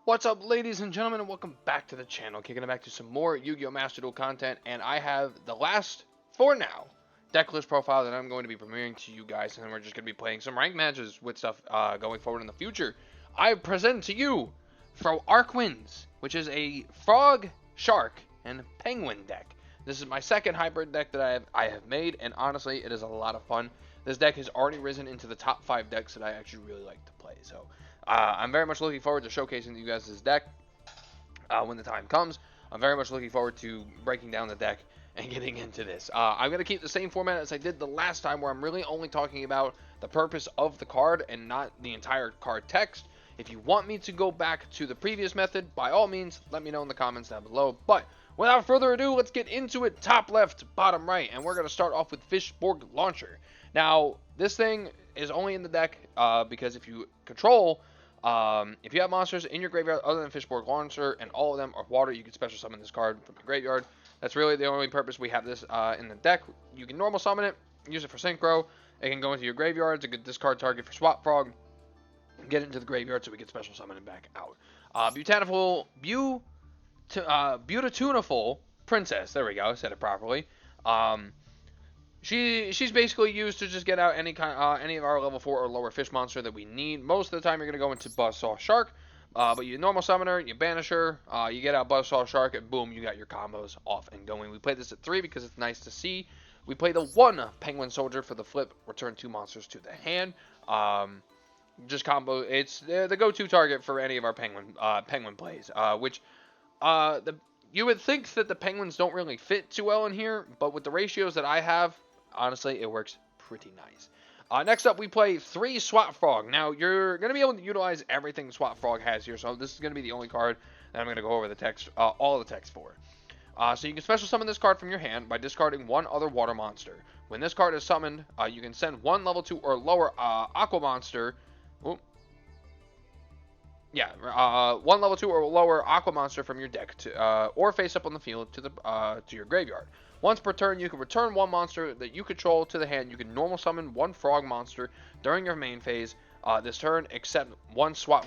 What's up, ladies and gentlemen, and welcome back to the channel. Kicking it back to some more Yu-Gi-Oh! Masterduel content, and I have the last, for now, deck list profile that I'm going to be premiering to you guys, and then we're just going to be playing some ranked matches with stuff going forward in the future. I present to you FROARKUINS, which is a frog, shark, and penguin deck. This is my second hybrid deck that I have made, and honestly, it is a lot of fun. This deck has already risen into the top 5 decks that I actually really like to play, so I'm very much looking forward to showcasing to you guys this deck when the time comes. I'm very much looking forward to breaking down the deck and getting into this. I'm going to keep the same format as I did the last time, where I'm really only talking about the purpose of the card and not the entire card text. If you want me to go back to the previous method, by all means, let me know in the comments down below. But without further ado, let's get into it. Top left, bottom right, and we're going to start off with Fishborg Launcher. Now, this thing is only in the deck because if you control... if you have monsters in your graveyard other than Fishborg Launcher and all of them are water, you can special summon this card from the graveyard. That's really the only purpose we have this in the deck. You can normal summon it, use it for synchro. It can go into your graveyard. It's a good discard target for Swap Frog. Get it into the graveyard so we can special summon it back out. Beautiful Princess. There we go. I said it properly. She's basically used to just get out any of our level 4 or lower fish monster that we need. Most of the time, you're going to go into Buzzsaw Shark, but you normal summon her, you banish her, you get out Buzzsaw Shark, and boom, you got your combos off and going. We played this at 3 because it's nice to see. We play the 1 Penguin Soldier for the flip, return 2 monsters to the hand. Just combo, it's the go-to target for any of our penguin plays, you would think that the penguins don't really fit too well in here, but with the ratios that I have, honestly, it works pretty nice. Next up, we play 3 Swap Frog. Now, you're going to be able to utilize everything Swap Frog has here, so this is going to be the only card that I'm going to go over the text, all the text for. So you can special summon this card from your hand by discarding 1 other water monster. When this card is summoned, you can send 1 level 2 or lower aqua monster. One level 2 or lower aqua monster from your deck to, or face up on the field to your graveyard. Once per turn, you can return 1 monster that you control to the hand. You can normal summon 1 frog monster during your main phase this turn, except Swap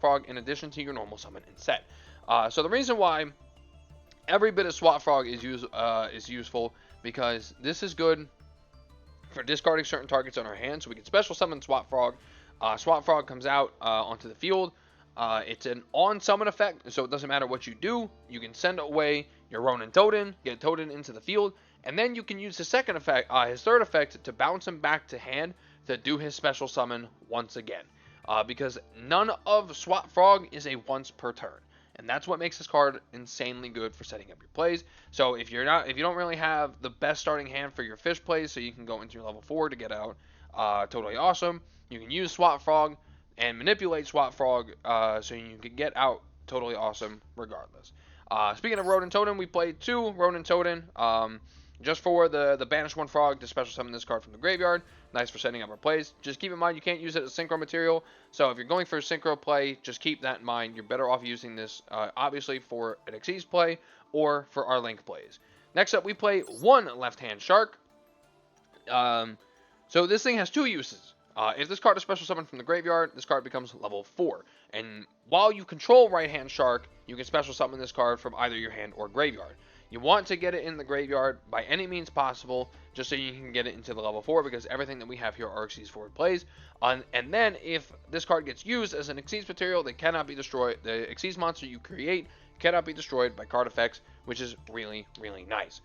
Frog in addition to your normal summon and set. So the reason why every bit of Swap Frog is useful, because this is good for discarding certain targets on our hand. So we can special summon Swap Frog. Swap Frog comes out onto the field. It's an on-summon effect, so it doesn't matter what you do. You can send away your Ronin Totem, get Totem into the field, and then you can use his second effect, his third effect, to bounce him back to hand to do his special summon once again. Because none of Swap Frog is a once per turn, and that's what makes this card insanely good for setting up your plays. So if you don't really have the best starting hand for your fish plays, so you can go into your level 4 to get out totally awesome. You can use Swap Frog and manipulate Swap Frog so you can get out totally awesome regardless. Speaking of Ronin Totem, we played 2 Ronin Totem just for the banish 1 frog to special summon this card from the graveyard. Nice for setting up our plays. Just keep in mind you can't use it as synchro material, so if you're going for a synchro play, just keep that in mind. You're better off using this obviously for an Xyz play or for our Link plays. Next up, we play 1 Left-Hand Shark. So this thing has 2 uses. If this card is special summoned from the graveyard, this card becomes level 4. And while you control Right-Hand Shark, you can special summon this card from either your hand or graveyard. You want to get it in the graveyard by any means possible, just so you can get it into the level 4, because everything that we have here are Xyz forward plays. And then if this card gets used as an Xyz material, they cannot be destroyed. The Xyz monster you create cannot be destroyed by card effects, which is really, really nice.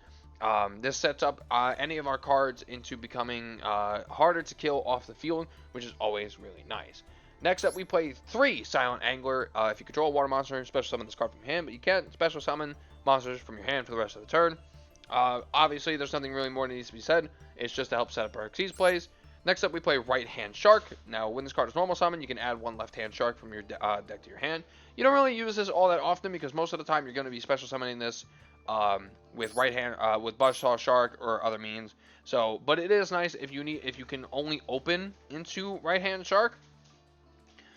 This sets up any of our cards into becoming harder to kill off the field, which is always really nice. Next up, we play 3 Silent Angler. If you control a water monster, special summon this card from your hand, but you can't special summon monsters from your hand for the rest of the turn. Obviously, there's nothing really more that needs to be said. It's just to help set up our Xyz plays. Next up, we play Right-Hand Shark. Now, when this card is normal summon, you can add 1 Left-Hand Shark from your deck to your hand. You don't really use this all that often, because most of the time you're going to be special summoning this with with Buzzsaw Shark or other means. So, but it is nice if you can only open into Right-Hand Shark.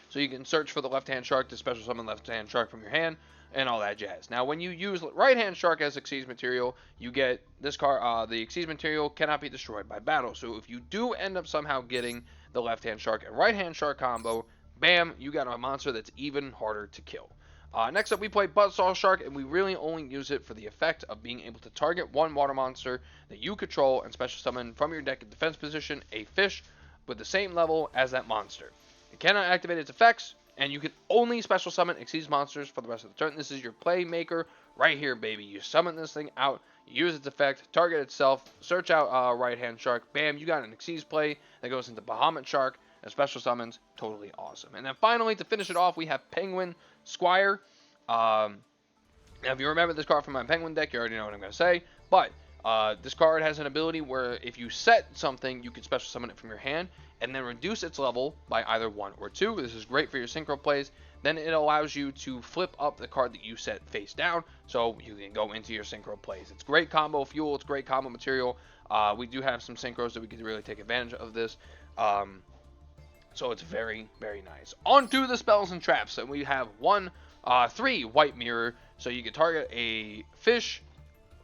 So you can search for the Left-Hand Shark to special summon Left-Hand Shark from your hand and all that jazz. Now, when you use Right-Hand Shark as Xyz material, you get this card. The Xyz material cannot be destroyed by battle. So if you do end up somehow getting the Left-Hand Shark and Right-Hand Shark combo, bam, you got a monster that's even harder to kill. Next up, we play Buzzsaw Shark, and we really only use it for the effect of being able to target one water monster that you control and special summon from your deck in defense position a fish with the same level as that monster. It cannot activate its effects, and you can only special summon Exceeds monsters for the rest of the turn. This is your playmaker right here, baby. You summon this thing out, you use its effect, target itself, search out Right Hand Shark, bam, you got an Exceeds play that goes into Bahamut Shark, and special summons, totally awesome. And then finally, to finish it off, we have Penguin Squire. Now, if you remember this card from my Penguin deck, you already know what I'm going to say. But this card has an ability where if you set something, you can special summon it from your hand and then reduce its level by either 1 or 2. This is great for your synchro plays. Then it allows you to flip up the card that you set face down, so you can go into your synchro plays. It's great combo fuel. It's great combo material. We do have some synchros that we could really take advantage of this. So it's very, very nice. On to the spells and traps. And we have 3 white mirror. So you can target a fish,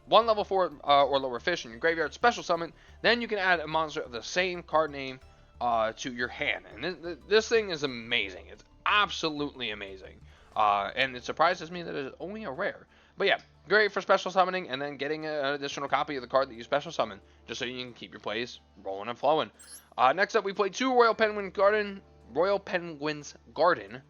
1 level 4 or lower fish in your graveyard, special summon. Then you can add a monster of the same card name to your hand. And this thing is amazing. It's absolutely amazing. And it surprises me that it's only a rare. But yeah, great for special summoning and then getting an additional copy of the card that you special summon, just so you can keep your plays rolling and flowing. Next up, we play 2 Royal Penguins Garden,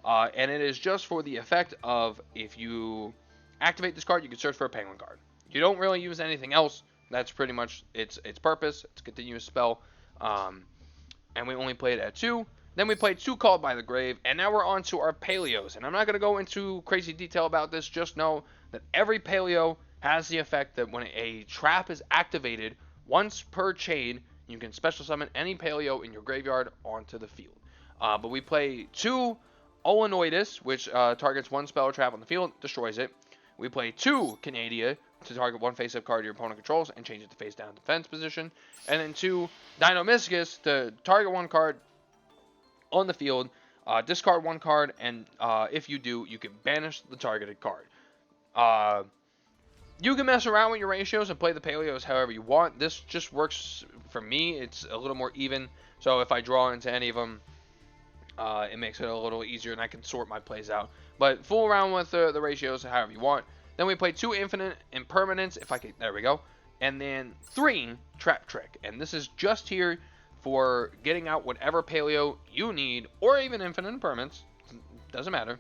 and it is just for the effect of if you activate this card, you can search for a penguin card. You don't really use anything else. That's pretty much its purpose. It's a continuous spell, and we only play it at 2. Then we played 2 Called by the Grave, and now we're on to our Paleos. And I'm not going to go into crazy detail about this. Just know that every Paleo has the effect that when a trap is activated once per chain, you can special summon any Paleo in your graveyard onto the field. But we play 2 Olenoidus, which targets 1 spell or trap on the field, destroys it. We play 2 Canadia to target 1 face-up card your opponent controls and change it to face-down defense position. And then 2 Dinomischus to target 1 card on the field, discard 1 card, and if you do, you can banish the targeted card. You can mess around with your ratios and play the Paleos however you want. This just works for me. It's a little more even. So if I draw into any of them, it makes it a little easier and I can sort my plays out. But fool around with the ratios however you want. Then we play 2 Infinite Impermanence. If I can, there we go. And then 3 Trap Trick. And this is just here for getting out whatever Paleo you need, or even Infinite Impermanence. Doesn't matter.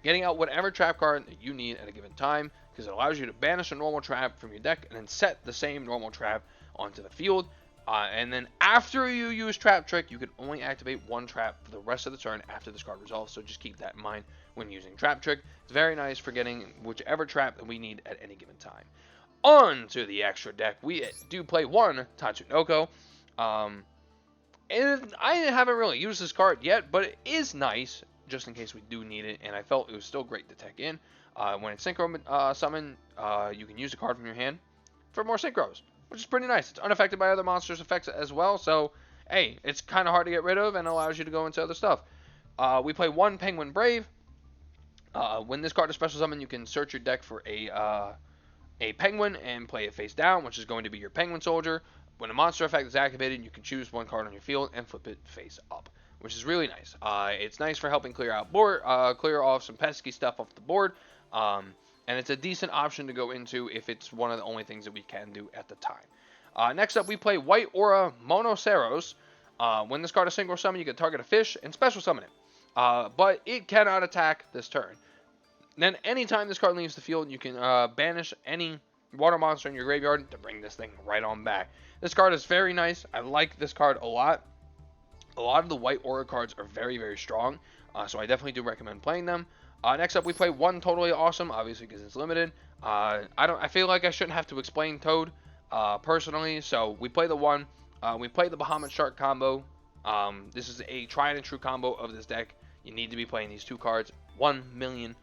Getting out whatever trap card that you need at a given time, because it allows you to banish a normal trap from your deck and then set the same normal trap onto the field. And then after you use Trap Trick, you can only activate 1 trap for the rest of the turn after this card resolves, so just keep that in mind when using Trap Trick. It's very nice for getting whichever trap that we need at any given time. On to the extra deck, we do play 1 Tatsunoko. And I haven't really used this card yet, but it is nice just in case we do need it, and I felt it was still great to tech in. When it's synchro summon, you can use a card from your hand for more synchros, which is pretty nice. It's unaffected by other monsters' effects as well, so hey, it's kind of hard to get rid of and allows you to go into other stuff. We play 1 Penguin Brave. When this card is special summon, you can search your deck for a penguin and play it face down, which is going to be your penguin soldier. When a monster effect is activated, you can choose 1 card on your field and flip it face up, which is really nice. It's nice for helping clear off some pesky stuff off the board, and it's a decent option to go into if it's one of the only things that we can do at the time. Next up, we play White Aura Monoceros. When this card is synchro summon, you can target a fish and special summon it, but it cannot attack this turn. Then anytime this card leaves the field, you can banish any water monster in your graveyard to bring this thing right on back. This card is very nice. I like this card a lot. A lot of the White Aura cards are very, very strong, so I definitely do recommend playing them. Next up, we play 1 Totally Awesome, obviously because it's limited. I feel like I shouldn't have to explain Toad personally, so we play the 1. We play the Bahamut Shark combo. This is a tried and true combo of this deck. You need to be playing these 2 cards 1,000,000%.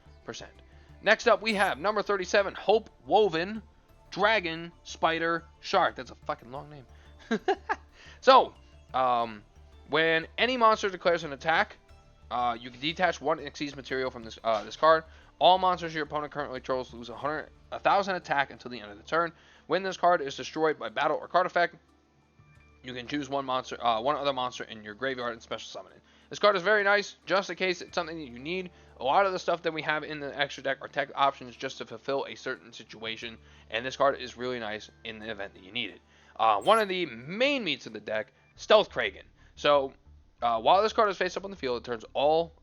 Next up, we have number 37, Hope Woven Dragon Spider Shark. That's a fucking long name. So, when any monster declares an attack, you can detach 1 Xyz material from this card. All monsters your opponent currently controls lose 1,000 attack until the end of the turn. When this card is destroyed by battle or card effect, you can choose one other monster in your graveyard and special summon it. This card is very nice, just in case it's something that you need. A lot of the stuff that we have in the extra deck are tech options just to fulfill a certain situation, and this card is really nice in the event that you need it. One of the main meats of the deck, Stealth Cragen. So, while this card is face up on the field, it turns all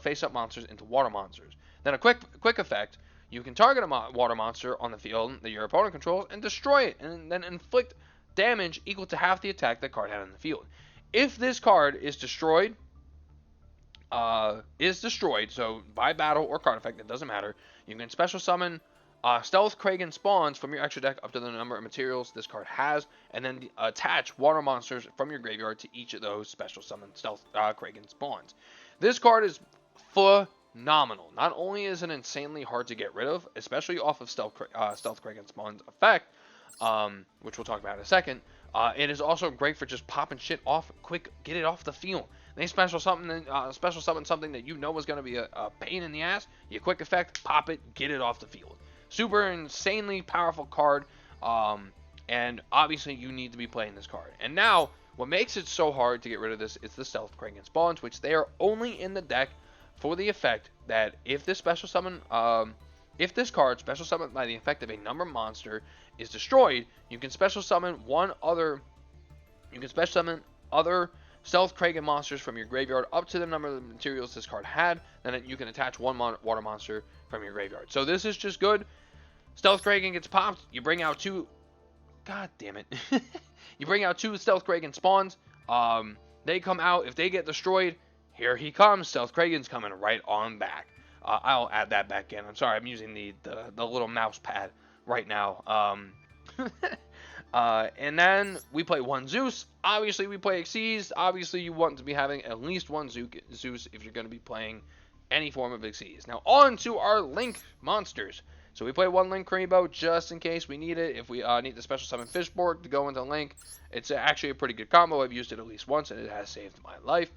face up monsters into water monsters. Then a quick effect, you can target a water monster on the field that your opponent controls and destroy it, and then inflict damage equal to half the attack that card had on the field. If this card is destroyed, so by battle or card effect, it doesn't matter, you can special summon Stealth Cragen spawns from your extra deck up to the number of materials this card has, and then attach water monsters from your graveyard to each of those special summon Stealth Cragen spawns. This card is phenomenal. Not only is it insanely hard to get rid of, especially off of Stealth Cragen spawns effect, which we'll talk about in a second, it is also great for just popping shit off quick, get it off the field. They special summon something that you know is going to be a pain in the ass. You quick effect, pop it, get it off the field. Super insanely powerful card, and obviously you need to be playing this card. And now, what makes it so hard to get rid of this is the Stealth Cragen spawns, which they are only in the deck for the effect that if this special summon, if this card special summoned by the effect of a number monster is destroyed, you can special summon other Stealth Cragen monsters from your graveyard up to the number of materials this card had. Then you can attach one water monster from your graveyard. So this is just good. Stealth Cragen gets popped. You bring out two. God damn it. You bring out two Stealth Cragen spawns. They come out. If they get destroyed, here he comes. Stealth Cragen's coming right on back. I'll add that back in. I'm sorry. I'm using the little mouse pad right now. And then we play one Zeus. Obviously, we play Xyz. Obviously, you want to be having at least one Zeus if you're going to be playing any form of Xyz. Now, on to our Link monsters. So we play one Link Karibo just in case we need it. If we need the special summon Fishborg to go into Link, it's actually a pretty good combo. I've used it at least once, and it has saved my life.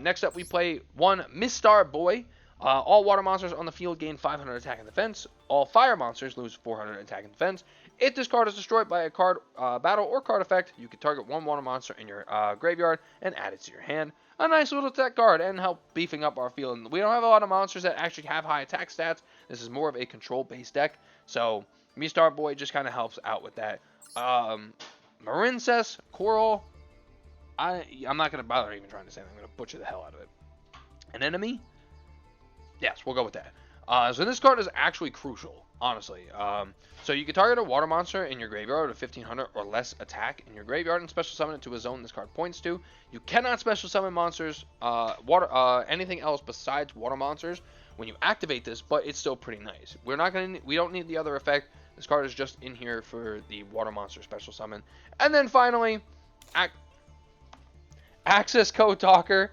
Next up, we play one Mistar Boy. All water monsters on the field gain 500 attack and defense. All fire monsters lose 400 attack and defense. If this card is destroyed by a card, battle, or card effect, you can target one water monster in your graveyard and add it to your hand. A nice little tech card and help beefing up our field. We don't have a lot of monsters that actually have high attack stats. This is more of a control-based deck. So, Mistar Boy just kind of helps out with that. Marincess, Coral. I'm not going to bother even trying to say that. I'm going to butcher the hell out of it. An enemy? Yes, we'll go with that. So this card is actually crucial, honestly. So you can target a water monster in your graveyard with 1500 or less attack in your graveyard and special summon it to a zone this card points to. You cannot special summon monsters, anything else besides water monsters when you activate this, but it's still pretty nice. We don't need the other effect. This card is just in here for the water monster special summon. And then finally, Access Code Talker.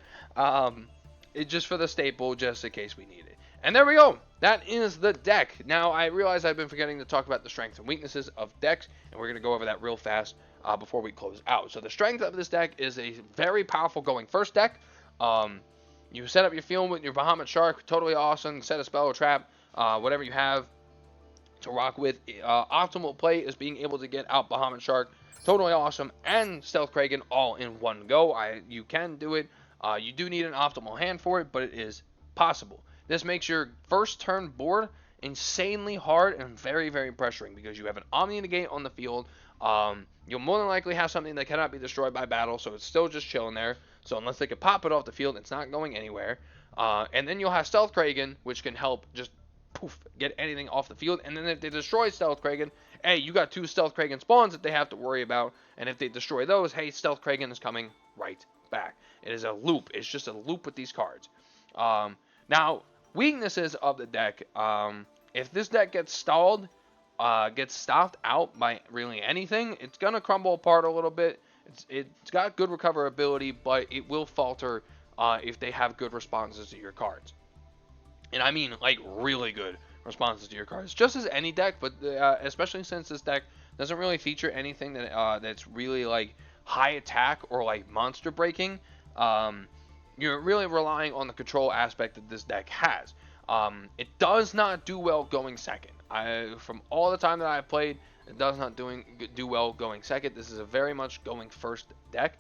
It's just for the staple, just in case we need it. And there we go. That is the deck. Now, I realize I've been forgetting to talk about the strengths and weaknesses of decks, and we're going to go over that real fast before we close out. So the strength of this deck is a very powerful going first deck. You set up your field with your Bahamut Shark, totally awesome. Set a spell or trap, whatever you have to rock with. Optimal play is being able to get out Bahamut Shark, totally awesome, and Stealth Cragen all in one go. You can do it. You do need an optimal hand for it, but it is possible. This makes your first turn board insanely hard and very, very pressuring because you have an Omni Negate on the field. You'll more than likely have something that cannot be destroyed by battle, so it's still just chilling there. So unless they can pop it off the field, it's not going anywhere. And then you'll have Stealth Cragen, which can help just poof, get anything off the field. And then if they destroy Stealth Cragen, hey, you got two Stealth Cragen spawns that they have to worry about. And if they destroy those, hey, Stealth Cragen is coming right back. It is a loop. It's just a loop with these cards. Now, weaknesses of the deck. If this deck gets stalled, gets stopped out by really anything, it's going to crumble apart a little bit. It's got good recoverability, but it will falter if they have good responses to your cards. And I mean, like, really good responses to your cards. Just as any deck, but especially since this deck doesn't really feature anything that's really, like, high attack or, like, monster breaking. You're really relying on the control aspect that this deck has. It does not do well going second. From all the time that I've played, it does not do well going second. This is a very much going first deck.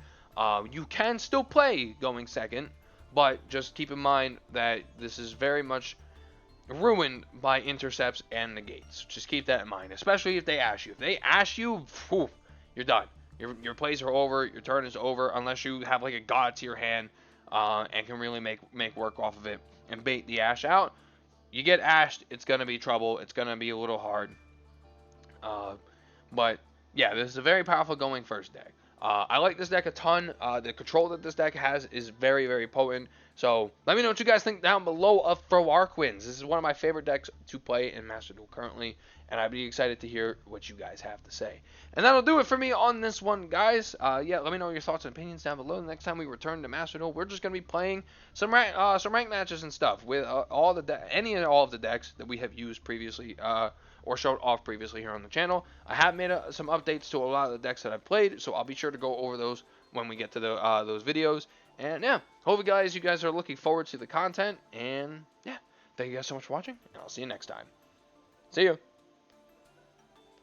You can still play going second, but just keep in mind that this is very much ruined by intercepts and negates. Just keep that in mind, especially if they ash you. If they ash you, whew, you're done. Your plays are over. Your turn is over unless you have like a god to your hand and can really make work off of it and bait the ash out. You get ashed, it's gonna be trouble. It's gonna be a little hard. But yeah, this is a very powerful going first deck. I like this deck a ton. The control that this deck has is very, very potent. So let me know what you guys think down below of FROARKUINS. This is one of my favorite decks to play in Masterduel currently, and I'd be excited to hear what you guys have to say. And that'll do it for me on this one, guys. Yeah, let me know your thoughts and opinions down below. The next time we return to Masterduel, we're just gonna be playing some rank matches and stuff with all of the decks that we have used previously. Or showed off previously here on the channel. I have made some updates to a lot of the decks that I've played, so I'll be sure to go over those when we get to those videos. And yeah, hope you guys are looking forward to the content. And yeah, thank you guys so much for watching, and I'll see you next time. See you.